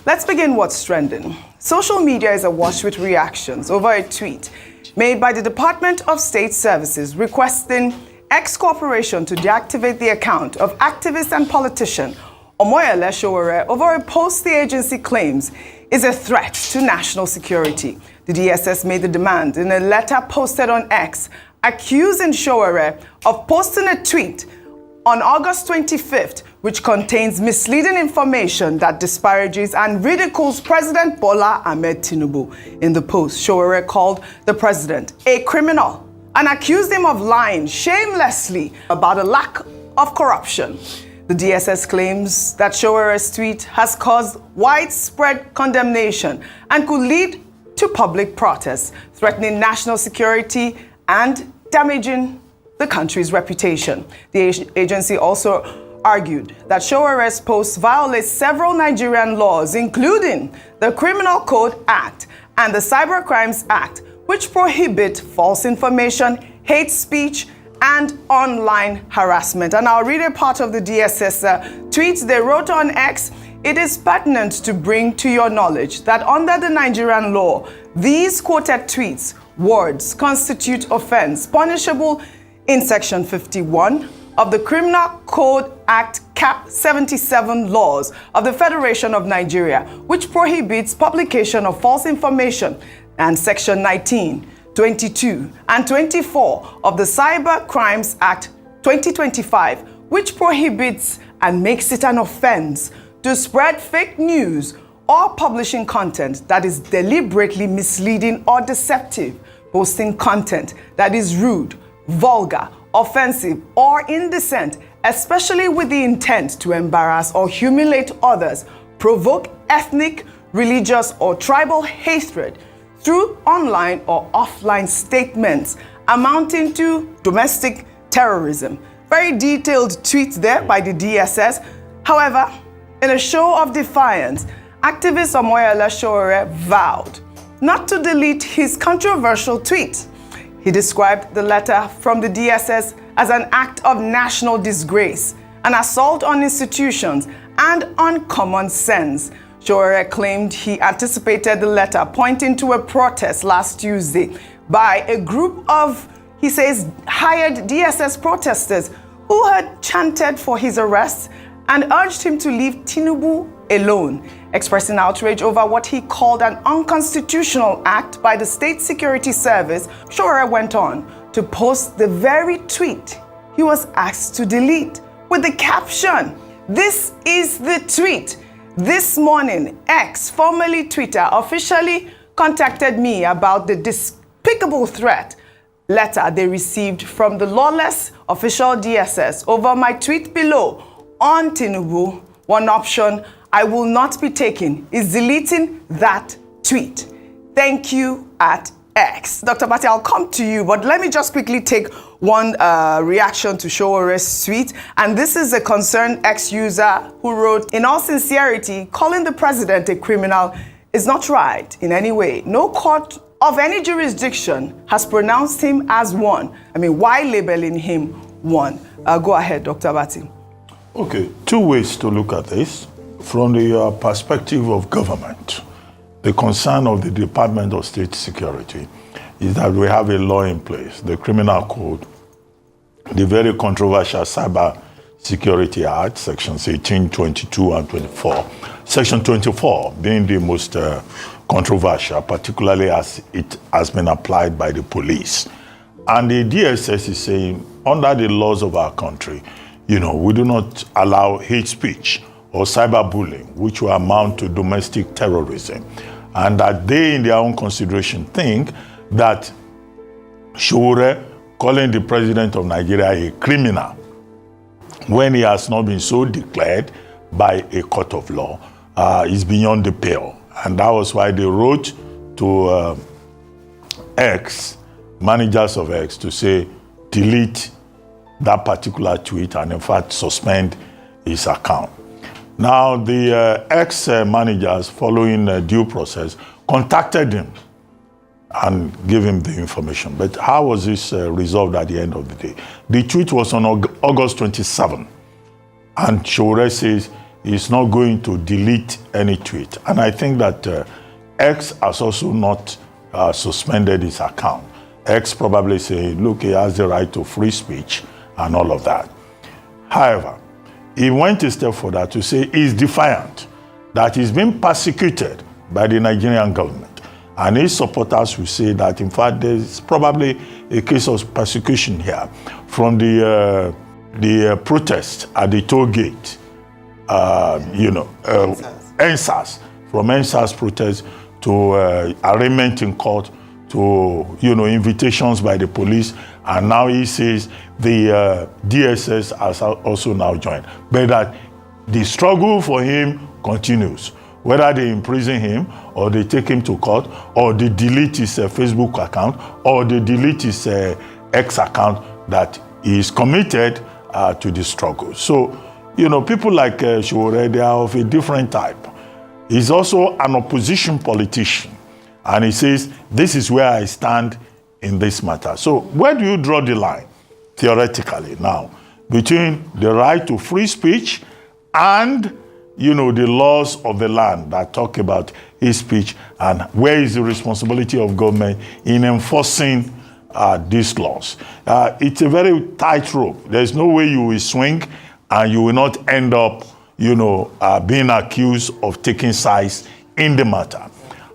Let's begin what's trending. Social media is awash with reactions over a tweet made by the Department of State Services requesting X Corporation to deactivate the account of activist and politician Omoyele Sowore over a post the agency claims is a threat to national security. The DSS made the demand in a letter posted on X, accusing Sowore of posting a tweet on August 25th, which contains misleading information that disparages and ridicules President Bola Ahmed Tinubu. In the post, Sowore called the president a criminal and accused him of lying shamelessly about a lack of corruption. The DSS claims that Sowore's tweet has caused widespread condemnation and could lead to public protests, threatening national security and damaging the country's reputation. The agency also argued that Sowore's post violates several Nigerian laws, including the Criminal Code Act and the Cyber Crimes Act, which prohibit false information, hate speech, and online harassment. And I'll read a part of the DSS tweets they wrote on X. It is pertinent to bring to your knowledge that under the Nigerian law, these quoted tweets, words, constitute offense punishable in Section 51 of the Criminal Code Act Cap 77 laws of the Federation of Nigeria, which prohibits publication of false information, and Section 19, 22, and 24 of the Cyber Crimes Act 2025, which prohibits and makes it an offense to spread fake news or publishing content that is deliberately misleading or deceptive, posting content that is rude, vulgar, offensive, or indecent, especially with the intent to embarrass or humiliate others, provoke ethnic, religious, or tribal hatred through online or offline statements amounting to domestic terrorism. Very detailed tweets there by the DSS. However, in a show of defiance, activist Omoyele Sowore vowed not to delete his controversial tweet. He described the letter from the DSS as an act of national disgrace, an assault on institutions, and on common sense. Sowore claimed he anticipated the letter, pointing to a protest last Tuesday by a group of, he says, hired DSS protesters who had chanted for his arrest and urged him to leave Tinubu alone. Expressing outrage over what he called an unconstitutional act by the State Security Service, Sowore went on to post the very tweet he was asked to delete with the caption, "This is the tweet. This morning, X, formerly Twitter, officially contacted me about the despicable threat letter they received from the lawless official DSS over my tweet below on Tinubu. One option I will not be taking is deleting that tweet. Thank you at X." Dr. Bati, I'll come to you, but let me just quickly take one reaction to Sowore's tweet. And this is a concerned X user who wrote, "In all sincerity, calling the president a criminal is not right in any way. No court of any jurisdiction has pronounced him as one. I mean, why labeling him one?" Go ahead, Dr. Bati. Okay, two ways to look at this. From the perspective of government, the concern of the Department of State Security is that we have a law in place, the Criminal Code, the very controversial Cyber Security Act, Sections 18, 22, and 24. Section 24 being the most controversial, particularly as it has been applied by the police. And the DSS is saying, under the laws of our country, we do not allow hate speech or cyberbullying, which will amount to domestic terrorism. And that they, in their own consideration, think that Sowore calling the president of Nigeria a criminal when he has not been so declared by a court of law is beyond the pale. And that was why they wrote to X, managers of X, to say, delete that particular tweet and, in fact, suspend his account. Now, the ex-managers, following due process, contacted him and gave him the information. But how was this resolved at the end of the day? The tweet was on August 27, and Sowore says is not going to delete any tweet. And I think that X has also not suspended his account. X probably say, look, he has the right to free speech and all of that. However, he went a step further to say he's defiant, that he's been persecuted by the Nigerian government. And his supporters will say that, in fact, there's probably a case of persecution here from the protest at the toll gate, NSAS, from NSAS protest to arraignment in court to, invitations by the police. And now he says the DSS has also now joined. But that the struggle for him continues. Whether they imprison him, or they take him to court, or they delete his Facebook account, or they delete his X account, that he is committed to the struggle. So, people like Sowore, they are of a different type. He's also an opposition politician. And he says, this is where I stand in this matter. So where do you draw the line, theoretically now, between the right to free speech and, the laws of the land that talk about his speech, and where is the responsibility of government in enforcing these laws? It's a very tight rope. There's no way you will swing and you will not end up, being accused of taking sides in the matter.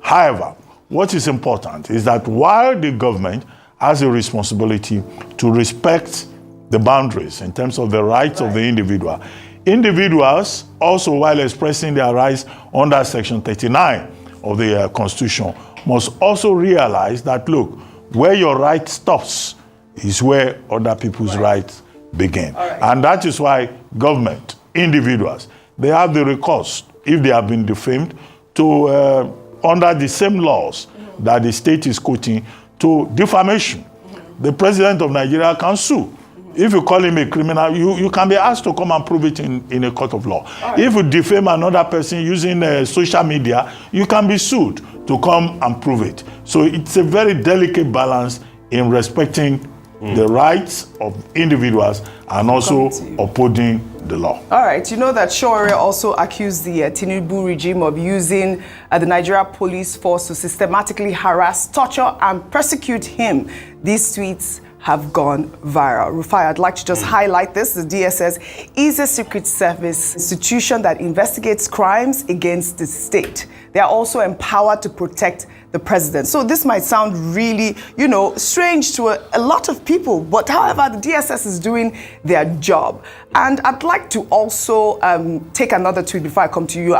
However, what is important is that while the government has a responsibility to respect the boundaries in terms of the rights of the individual, individuals also, while expressing their rights under Section 39 of the Constitution, must also realize that, look, where your right stops is where other people's rights begin. And that is why government, individuals, they have the recourse, if they have been defamed, to under the same laws that the state is quoting, to defamation. The president of Nigeria can sue. If you call him a criminal, you can be asked to come and prove it in a court of law. If you defame another person using social media, you can be sued to come and prove it. So it's a very delicate balance in respecting the rights of individuals and also upholding the law. All right, you know that Sowore also accused the Tinubu regime of using the Nigeria police force to systematically harass, torture, and persecute him. These tweets have gone viral. Rufai, I'd like to just highlight this. The DSS is a secret service institution that investigates crimes against the state. They are also empowered to protect the president. So this might sound really, strange to a lot of people, but however, the DSS is doing their job. And I'd like to also take another tweet before I come to you.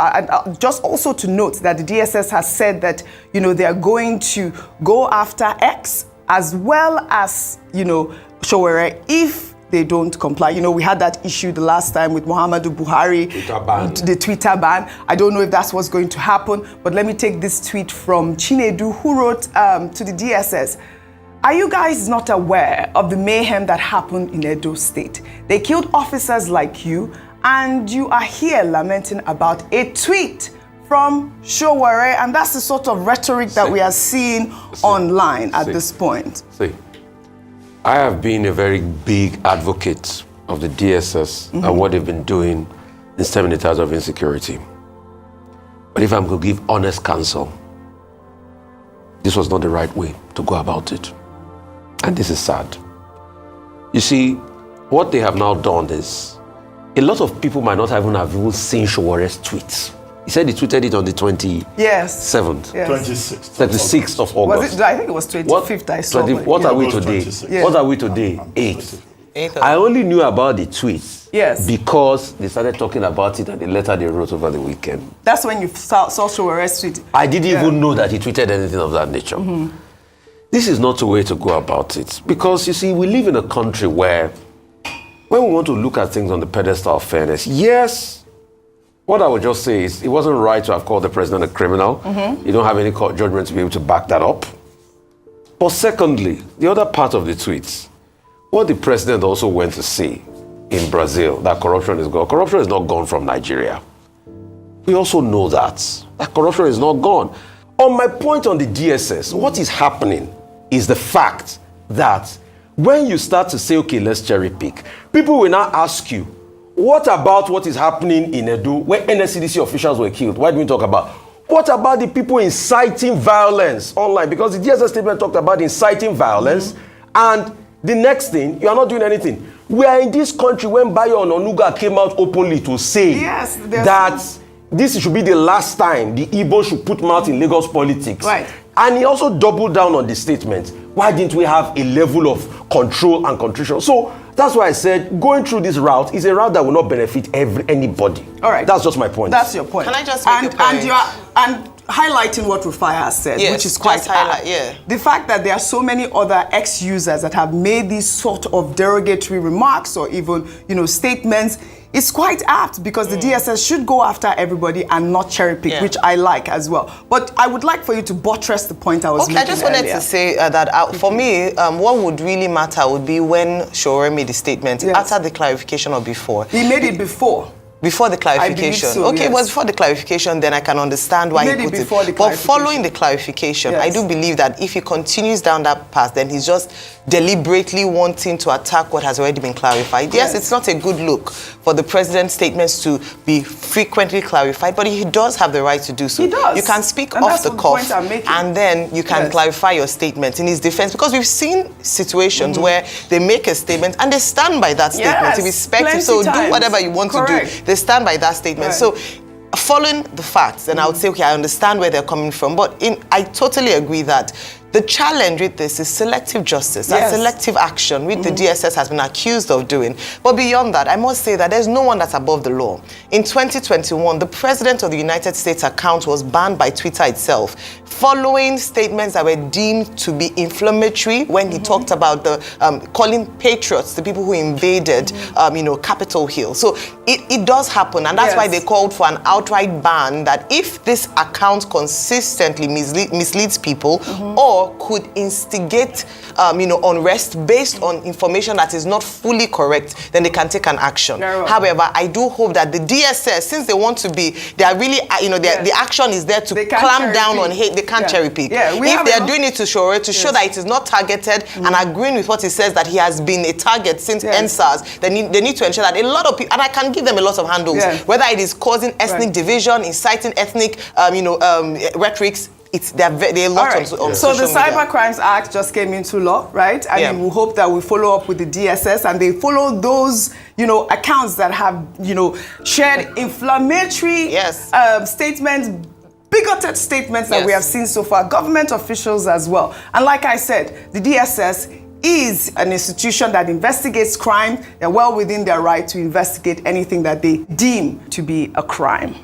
Just also to note that the DSS has said that, they are going to go after X as well as, Sowore, if they don't comply. We had that issue the last time with Muhammadu Buhari, the Twitter ban. I don't know if that's what's going to happen, but let me take this tweet from Chinedu, who wrote to the DSS. Are you guys not aware of the mayhem that happened in Edo State? They killed officers like you, and you are here lamenting about a tweet from Sowore, and that's the sort of rhetoric that we are seeing online at this point. I have been a very big advocate of the DSS and what they've been doing in stemming the tides of insecurity. But if I'm going to give honest counsel, this was not the right way to go about it. And this is sad. You see, what they have now done is, a lot of people might not even seen Sowore's tweets. He said he tweeted it on the 27th. Yes. 26th of August. I think it was 25th. I saw it. What are we today? What are we today? 8th. I only knew about the tweets because they started talking about it and the letter they wrote over the weekend. That's when you saw Sowore's tweet. I didn't even know that he tweeted anything of that nature. This is not the way to go about it. Because, you see, we live in a country where, when we want to look at things on the pedestal of fairness, yes, what I would just say is it wasn't right to have called the president a criminal. You don't have any court judgment to be able to back that up. But secondly, the other part of the tweets, what the president also went to say in Brazil, that corruption is gone. Corruption is not gone from Nigeria. We also know that corruption is not gone. On my point on the DSS, what is happening is the fact that when you start to say, okay, let's cherry pick, people will now ask you, what about what is happening in Edo, where NSCDC officials were killed? Why do we talk about? What about the people inciting violence online? Because the DSS statement talked about inciting violence, and the next thing, you are not doing anything. We are in this country when Bayo Ononuga came out openly to say that this should be the last time the Igbo should put mouth in Lagos politics. Right. And he also doubled down on the statement. Why didn't we have a level of control and contrition? So that's why I said going through this route is a route that will not benefit anybody. All right. That's just my point. That's your point. Can I just make a point? And highlighting what Rufai has said, Yes, which is quite highlight, yeah. The fact that there are so many other ex-users that have made these sort of derogatory remarks or even, statements, it's quite apt because the DSS should go after everybody and not cherry pick, which I like as well. But I would like for you to buttress the point I was making I just wanted earlier. to say that for me, what would really matter would be when Sowore made the statement, after the clarification or before. He made it before. Before the clarification. I believe so, it was before the clarification, then I can understand why he put it. But following the clarification, I do believe that if he continues down that path, then he's just deliberately wanting to attack what has already been clarified. Yes, it's not a good look for the president's statements to be frequently clarified, but he does have the right to do so. He does. You can speak And off that's the what cuff, point I'm making. and then you can clarify your statement in his defense, because we've seen situations where they make a statement and they stand by that statement. Irrespective, so do whatever you want to do. They stand by that statement. So following the facts, then I would say, okay, I understand where they're coming from, but I totally agree that the challenge with this is selective justice and selective action, which the DSS has been accused of doing. But beyond that, I must say that there's no one that's above the law. In 2021, the President of the United States account was banned by Twitter itself, following statements that were deemed to be inflammatory when he talked about the calling patriots, the people who invaded, Capitol Hill. So it does happen, and that's why they called for an outright ban, that if this account consistently misleads people or could instigate, unrest based on information that is not fully correct, then they can take an action. However, I do hope that the DSS, since they want to be, they are really, the action is there to clamp down on hate. They can't cherry pick. If they are doing it to Sowore to show that it is not targeted and agreeing with what he says that he has been a target since NSAS, they need to ensure that a lot of people, and I can give them a lot of handles, whether it is causing ethnic division, inciting ethnic, rhetorics. There are a lot on social media. So the Cyber Crimes Act just came into law, right? I mean, we hope that we follow up with the DSS and they follow those, accounts that have, shared inflammatory statements, bigoted statements that we have seen so far, government officials as well. And like I said, the DSS is an institution that investigates crime. They're well within their right to investigate anything that they deem to be a crime.